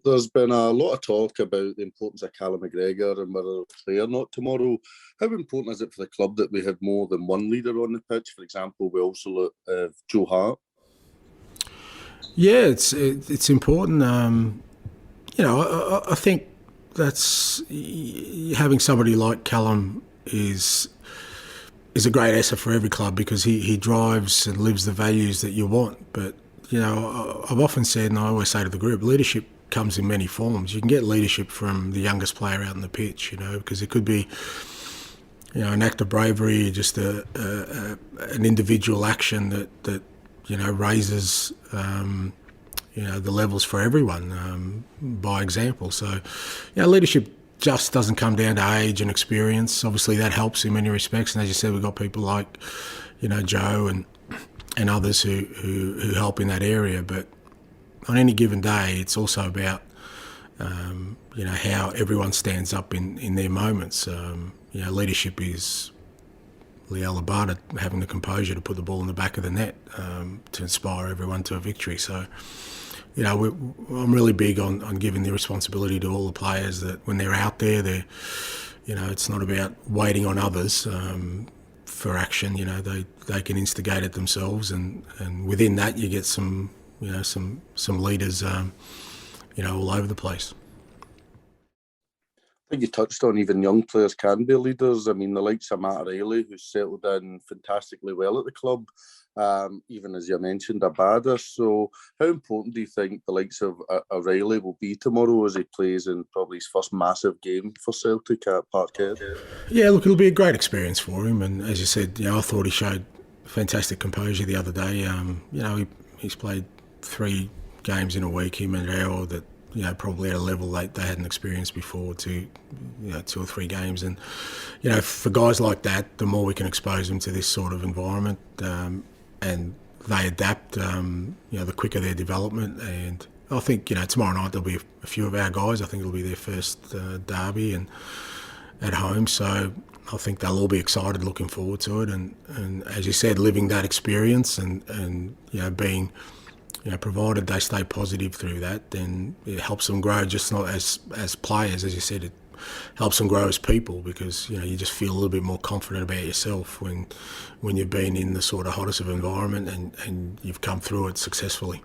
There's been a lot of talk about the importance of Callum McGregor and whether he'll play or not tomorrow. How important is it for the club that we have more than one leader on the pitch? For example, we also have Joe Hart. Yeah, it's important. I think that's having somebody like Callum is a great asset for every club because he drives and lives the values that you want. But I've often said, and I always say to the group, leadership comes in many forms. You can get leadership from the youngest player out on the pitch, because it could be, an act of bravery, just an individual action that raises, the levels for everyone by example. So, leadership just doesn't come down to age and experience. Obviously, that helps in many respects. And as you said, we've got people like, Joe and others who help in that area. But on any given day, it's also about, how everyone stands up in their moments. Leadership is Liel Abada having the composure to put the ball in the back of the net to inspire everyone to a victory. So, I'm really big on giving the responsibility to all the players that when they're out there, it's not about waiting on others for action. They can instigate it themselves, and within that you get some leaders, all over the place. I think you touched on even young players can be leaders. I mean, the likes of Matt O'Reilly, who's settled in fantastically well at the club, even as you mentioned, Abada. So how important do you think the likes of O'Reilly will be tomorrow as he plays in probably his first massive game for Celtic at Parkhead? Yeah, look, it'll be a great experience for him. And as you said, I thought he showed fantastic composure the other day. He's played 3 games in a week, him and Rao, that probably at a level they hadn't experienced before, 2 or 3 games. And, for guys like that, the more we can expose them to this sort of environment and they adapt, the quicker their development. And I think, tomorrow night there'll be a few of our guys. I think it'll be their first derby and at home. So I think they'll all be excited, looking forward to it. And as you said, living that experience and being... provided they stay positive through that, then it helps them grow, just not as players, as you said, it helps them grow as people, because you just feel a little bit more confident about yourself when you've been in the sort of hottest of environment and you've come through it successfully.